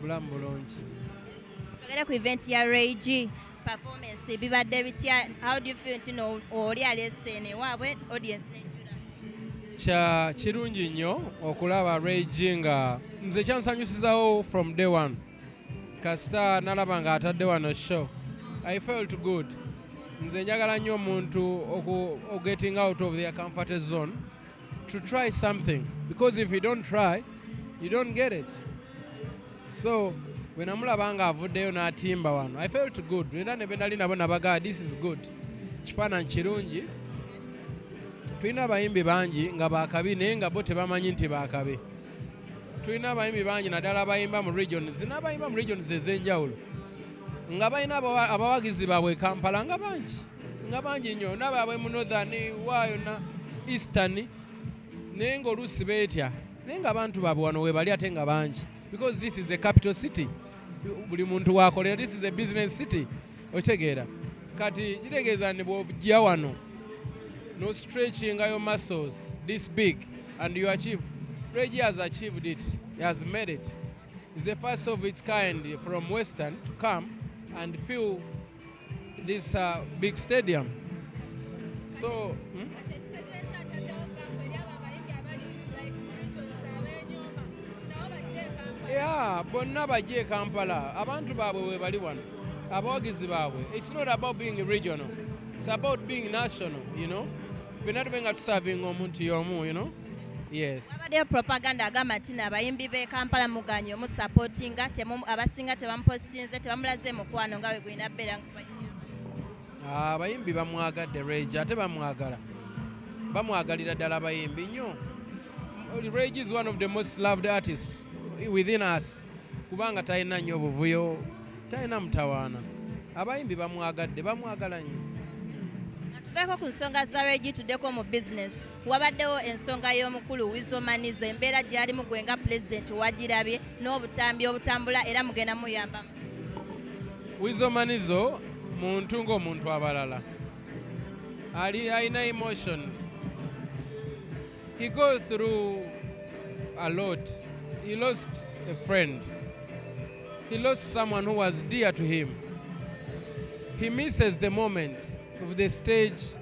bulamu bulungi. Tugere ku event ya Rage performance bibadde bitya? How do you feel ntino oli alesene waabwe audience nejjula? Kirungi nnyo okulaba Rage nga nze kyansanyusizawo from day one. Kasita nalaba nga atadde wano show. I felt good. Nze njagala nnyo omuntu getting out of their comfort zone to try something, because if you don't try you don't get it. So when namulaba nga avuddeyo n'atimba wano, I felt good. Era ne bendali nabo nabaga this is good. Kifaananyi kirungi. Tulina abayimbi bangi nga baakabi naye nga bo tebamanyi nti baakabi. Tulina abayimbi bangi naddala abayimba mu regions n'abayimba mu regions ez'enjawulo nga balina abawagizi baabwe Kampala nga bangi nnyo, n'abaabwe mu northern wa yonna eastern, naye ng'oluusi beetya naye nga abantu baabwe wano weebali ate nga bangi, because this is a capital city. Buli muntu waakolera, this is a business city. Otegeera kati kitegeeza nti bw'ojja wano no stretching your muscles this big and you achieve. Rage has achieved it. He has made it. It's the first of its kind from Western to come and fill this big stadium. So, yeah, bonna bajje Kampala. Abantu baabwe we bali wano. Abawagizi baabwe. It's not about being regional. It's about being national, you know. We're not being at serving omuntu y'omu, you know. Yes. Abadde propaganda agamba nti abayimbi be Kampala muganye omu supportinga abasinga tebamupostinze tebamulaze mukwano nga we gwina bbeera abayimbi bamwagadde Rage ate bamwagalira ddala abayimbi nnyo. Rage is one of the most loved artists within us kubanga talina nnyo buvuyo, talina mutawaana. Abayimbi bamwagala nnyo. Tuveeko ku nsonga za Rage tuddeko mu business. Wabaddewo ensonga y'omukulu Wizomanizo, embeera gy'alimu gwe nga pulezidenti wagirabye n'obutambi obutambula era mugenda muyambamu. Wizomanizo muntu ng'omuntu abalala. Alina emotions. He goes through a lot. He lost a friend. He lost someone who was dear to him. He misses the moments of the stage,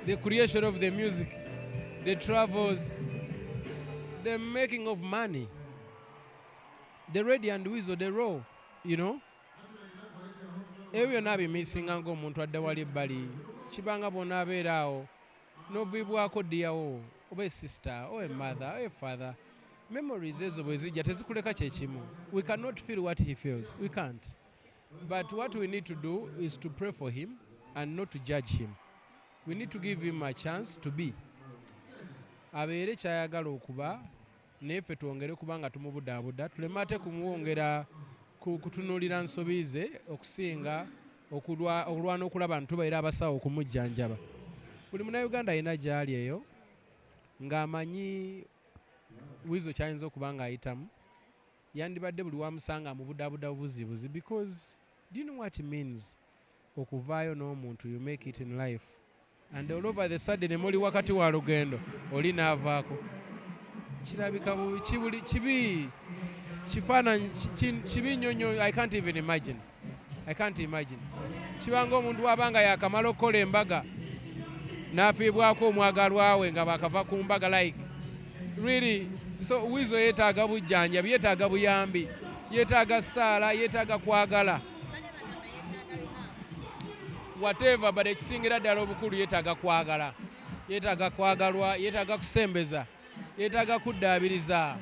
the creation of the music, the travels, the making of money, the ready and whistle, the raw, you know. Ebyo nabimissinga ng'omuntu adde wali ebbali kibanga bonna abeera awo n'ovibwako ddiyawo oba sister or a mother or a father. Memories ezo bwe zijja tezikuleka kye kimu. We cannot feel what he feels. We can't. But what we need to do is to pray for him and not to judge him. We need to give him a chance to be. Abeere kyayagala okuba neffe twongere kubanga tumubudaabuda tuleme ate kumuwongera kutunuulira nsobi ze okusinga okulwana okulaba ntubaira abasawo okumujjanjaba. Buli munnayuganda alina gy'ali eyo ng'amanyi Wizo kyayinza okuba ng'ayitamu yandibadde buli wamusanga amubudaabuda buzibuzi, because do you know what it means okuvaayo n'omuntu, you make it in life and all over the sudden muli wakati wa lugendo oli n'avaako. Kirabika kibi kifaananyi kibi nnyo. I can't even imagine. Kibanga omuntu wabanga yakamala okukola embaga n'afiibwako omwagalwa we nga bakava ku mbaga like really. So Wizo yeetaaga bujjanjabi, yeetaaga buyambi, yeetaaga ssaala, yeetaaga kwagala, whatever, but ekisingira ddala obukulu yeetaaga kwagala, yeetaaga kwagalwa, yeetaaga kusembeza, yeetaaga kuddaabiriza.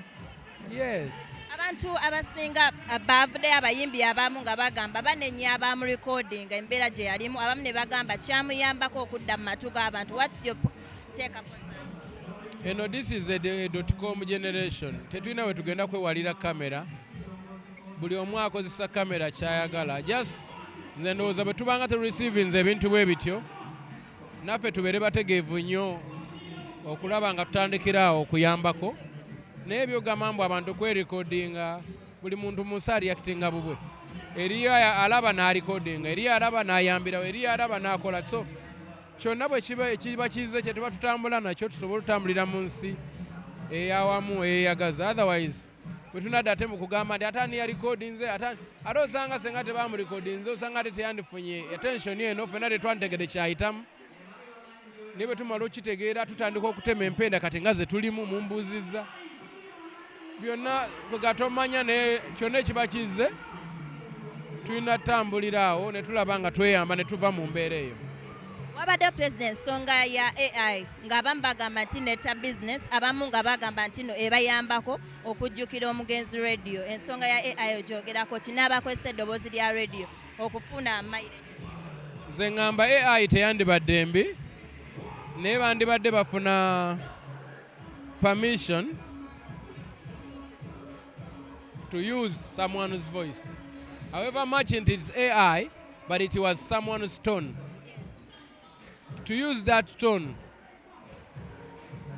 Yes. Abantu abasinga baavudde abayimbi abamu nga bagamba banenya abamu recording embeera gye yalimu, abamu ne bagamba kyamuyambako okudda mu matu g'abantu. What's your take up on that? This is a .com generation. Tetulina we tugenda kwewalira kamera. Buli omu akozesa kamera kyayagala. Just nze ndowooza bwe tubanga tureceivinze ebintu bwe bityo naffe tubeere bategeevu nnyo okulaba nga tutandikira awo okuyambako. Naye ebyogamba mbu abantu kwerekodinga, buli muntu musa aliyakitinga bubwe. Eriyo alaba n'alikodinga, eriyo alaba n'ayambirawo, eriyo alaba n'akola. So kyonna bwe kiba kize kye tuba tutambula nakyo tusobola otutambulira mu nsi eyawamu eyeyagaza. Otherwise bwe tunadda ate mu kugamba nti ate ani yalikodinze ate osanga senga tebamulikodinze osanga ate teyandifunye attention eno ffenna tetwantegedde kyayitamu ne bwe tumala okitegeera tutandika okutema empenda kati nga ze tulimu mumbuuzizza byonna kwegatomanya naye kyonna ekiba kizze tulina tambulira awo ne tulaba nga tweyamba ne tuva mu mbeera eyo. Wabadde President ensonga ya AI ng'abamu bagamba nti netta business abamu nga bagamba nti no ebayambako okujjukira omugenzi radio ensonga ya AI ogyogerako kinaabakozesa eddoboozi lya radio okufuna mileage. Nze ngamba AI teyandibadde mbi naye bandibadde bafuna permission to use someone's voice. However much it is AI, but it was someone's tone. To use that tone,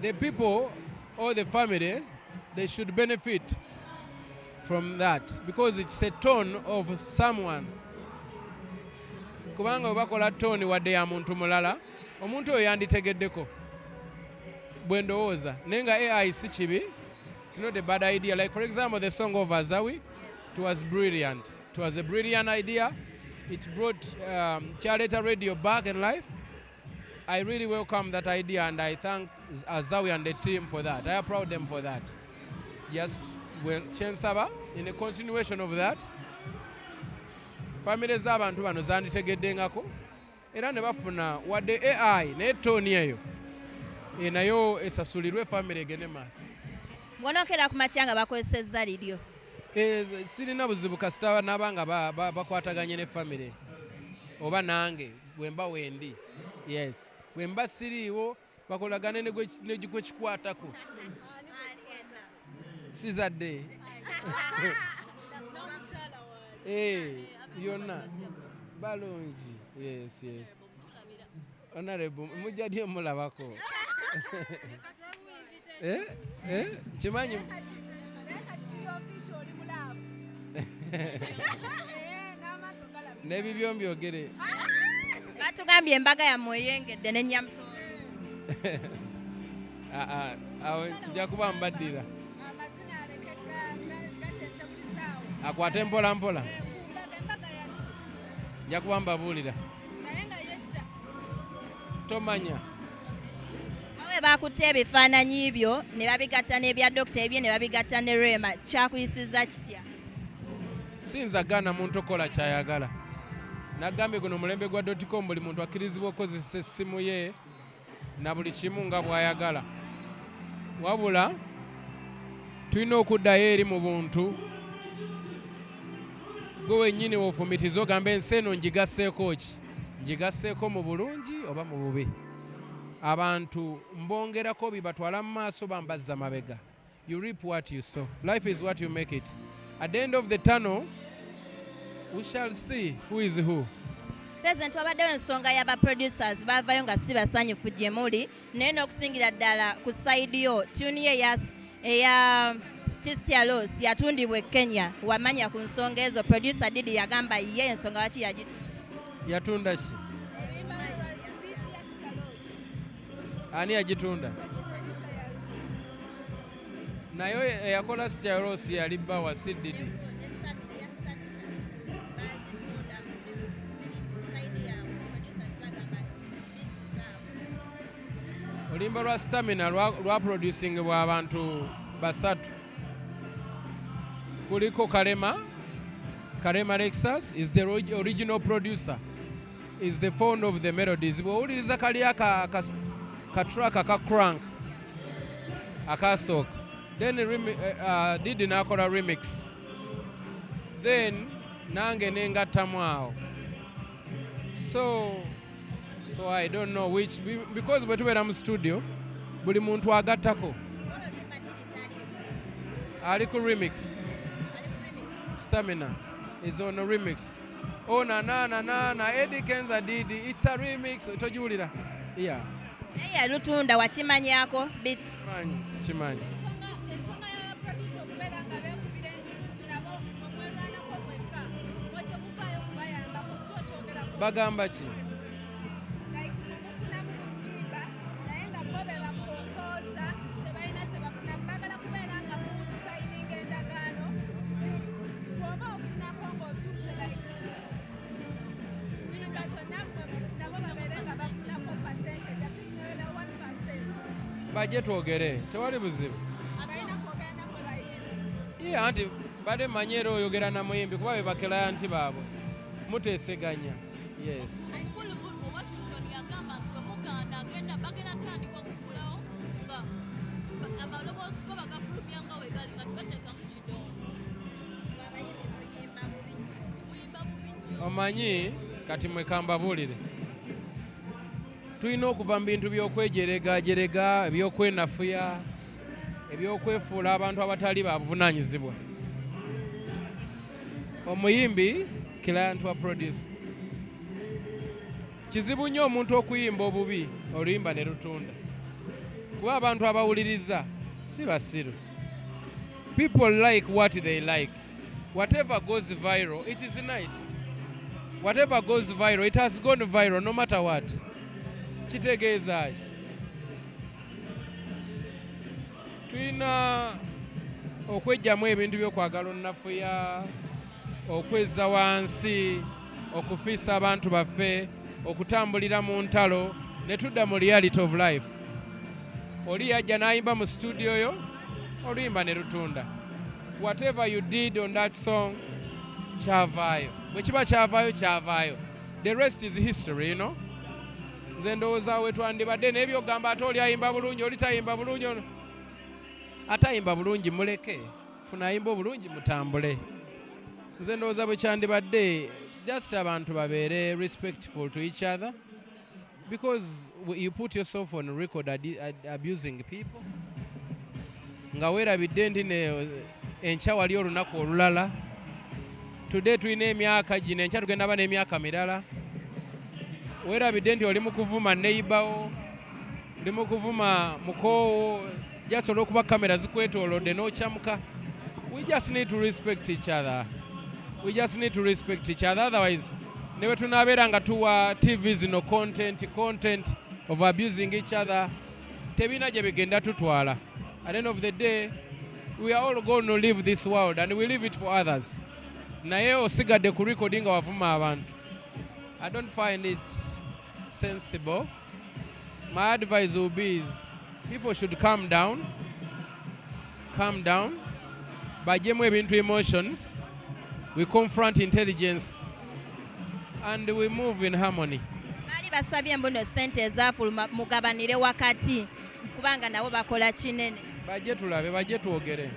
the people or the family, they should benefit from that because it's a tone of someone. Kubanga bakola tone wadde ya muntu mulala, omuntu oyo yanditegeddeko bwe ndowooza naye nga AI si kibi. It's not a bad idea. Like for example, the song of Azawi, it was brilliant. It was a brilliant idea. It brought Charleta Radio back in life. I really welcome that idea and I thank Azawi and the team for that. I applaud them for that. Just when Chensaba, in a continuation of that, family z'abantu bano zanditegeddengako era ne bafuna wadde AI naye toni eyo nayo esasulirwe family egende maaso. Bw'onookera ku matya nga bakozesezza liryo? Sirina buzibu kasita nabanga bakwataganye ne family oba nange bwe mba wendi. Yes. Bwe mba siriiwo bakolagane ne gwe kikwatako. Sizadde. Yonna. Balungi. Yes. Honorable, mujja ddi mulabako. Kimanyi n'ebibyo mbyogere. Batugambye embaga yammwe eyengedde ne Nyamutoro. Awo nja kuba mbaddira. Akwate mpola mpola. Nja kuba mbabuulira. Tomanya. Awe bakutte ebifaananyi byo ne babigatta n'ebya dokita ebye ne babigatta ne Rema kyakuyisizza kitya? Sinza gana muntu okola kyayagala. Nagambye guno mulembe gwa .com buli muntu akkirizibwa okukozesa essimu ye na buli kimu nga bw'ayagala. Wabula tulina okuddayo eri mu buntu gwe wennyini wofumitiza ogamba ensi eno ngigasseeko ki? Ngigasseeko mu bulungi oba mu bubi? Abantu mbongerako bibatwala mu maaso bambazza mabega. You reap what you sow. Life is what you make it. At the end of the tunnel, we shall see who is who. President, wabaddewo ensonga y'abaproducers bavayo nga si basanyufu gye muli naye n'okusingira ddala ku sayidi yo tuni eya Sister Loss yatundibwa e Kenya. Wamanya ku nsonga ezo producer Didi yagamba ye ensonga waki yagitunda? Yatunda ki? Ani yagitunda? Nayo eyakola Sister Loss yali bbawa si Didi. Olimba lwa Stamina lwa producing bwa abantu basatu. Kuliko Karema Lexus is the original producer, is the fond of the melodies. Bw'owuliriza kali ka track aka crank akasooka, then Didi n'akola remix, then nange nengattamu awo. So I don't know which, because bwe tubeera mu studio buli muntu agattako. Ali ku remix. Stamina is on a remix. Oh na Eddy Kenzo Didi, it's a remix. Tojiwulira? Yeah. Naye lutunda wakimanyako bit. Sikimanyi. Ensonga ya producer okubeera nga beekubira enduulu nti nabo mwerwanako mwekka bwekyo muvaayo kubayambako kyokyogera Bagamba ki? like mufunamu mugimba naye nga bo be bakompooza tebalina kye bafuna bagala kubeera nga musayininga endagaano bajje twogere tewali buzibu balina kwogera nakwe bayimbi. ye anti badde manyera oyogera na muyimbi kuba be bakelayanti baabwe muteeseganya. Yes. Omukulu Washington yagamba nti bwe mugaana bagenda tandika okugulawo nga amaloboozi go bagafulumya nga we gali nga tebateekamu kidongo. Abayimbi muyimba bubi nnyo. Muyimba bubi nnyo. Omanyi kati mwekambabuulire tulina okuva mu bintu by'okwejeregajerega ebyokwenafuya ebyokwefuula abantu abatali ba buvunaanyizibwa. Omuyimbi client wa produce kizibu nnyo omuntu okuyimba obubi oluyimba ne lutunda kuba abantu abawuliriza si basiru. People like what they like. Whatever goes viral, it is nice. Whatever goes viral, it has gone viral no matter what. Kitegeeza ki? Tulina okwejjamu ebintu by'okwagala onnafuya, okwezza wansi, okufiisa abantu baffe, okutambulira mu ntalo, ne tudda mu reality of life. Oli yajja n'ayimba mu studio yo, oluyimba ne lutunda. Whatever you did on that song, kyavaayo. Bwe kiba kyavaayo, kyavaayo. The rest is history, you know? Nze ndowooza we twandibadde n'ebyogamba ate oli ayimba bulungi, oli tayimba bulungi. Ate ayimba bulungi muleke, funa ayimba obulungi mutambule. Nze ndowooza bwe kyandibadde just abantu babeere respectful to each other because you put yourself on record abusing people. Nga weerabidde ndi enkya wali olunaku olulala. Today tulina emyaka gino, enkya tugenda ba n'emyaka mirala. Weerabidde nti oli mu kuvuma neighbor, oli mu kuvuma mukoowo, just olw'okuba kamera zikwetoolodde n'okyamuka. We just need to respect each other. We just need to respect each other. Otherwise, ne bwe tunaabeera nga tuwa TV zino content of abusing each other, tebina gye bigenda tutwala. At the end of the day, we are all going to leave this world and we leave it for others. Naye osigadde ku recording nga wavuma abantu. I don't find it sensible. My advice will be people should calm down. Calm down. Bajjemu ebintu emotions. We confront intelligence and we move in harmony. Baali basabye mbuno ssente ezaafuluma mugabanire wakati kubanga nabo bakola kinene. Bajje tulabe, bajje twogere.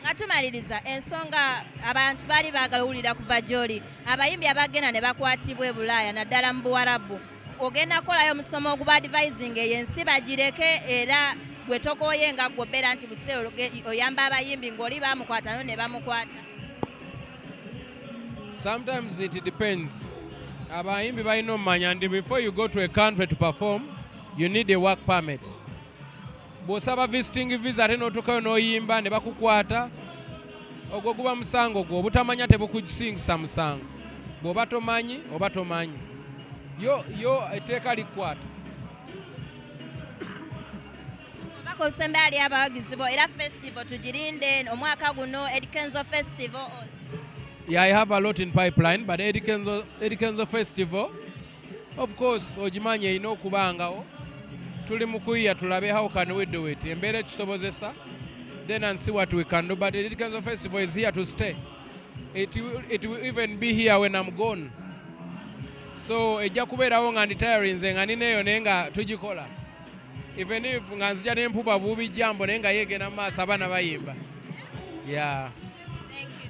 Nga tumaliriza ensonga abantu baali baagala owulira kuva gy'oli abayimbi abagenda ne bakwatibwa e Bulaaya naddala mu Buwarabu. Ogenda kukolayo omusomo oguba advising eyo ensi bagireke era bwe tokooye nga gwobeera nti bukiseera oyamba abayimbi ng'oli baamukwata no ne bamukwata. Sometimes it depends. Abayimbi balina omumanya nti before you go to a country to perform, you need a work permit. Bw'osaba visiting visa ate n'otuukayo n'oyimba ne bakukwata, ogwo guba musango gwo, obutamanya tebukusingisa musango. Bw'oba tomanyi, oba tomanyi. Yo etteeka likwata. Obubaka obusembe ali abawagizi bo era festival tugirinde omwaka guno Eddy Kenzo Festival. Yeah, I have a lot in pipeline, but Eddy Kenzo Festival, of course, ogimanyi erina okubangawo. Tuli mu kuyiya tulabe how can we do it. Embeera ekisobozesa, then and see what we can do. But Eddy Kenzo Festival is here to stay. It will even be here when I'm gone. So ejja kubeerawo nga nditayari nze nga nineeyo naye nga tugikola. Even if nga nzija n'empuba buubi jambo naye nga yeegenda mu maaso abaana bayimba. Yeah. Thank you.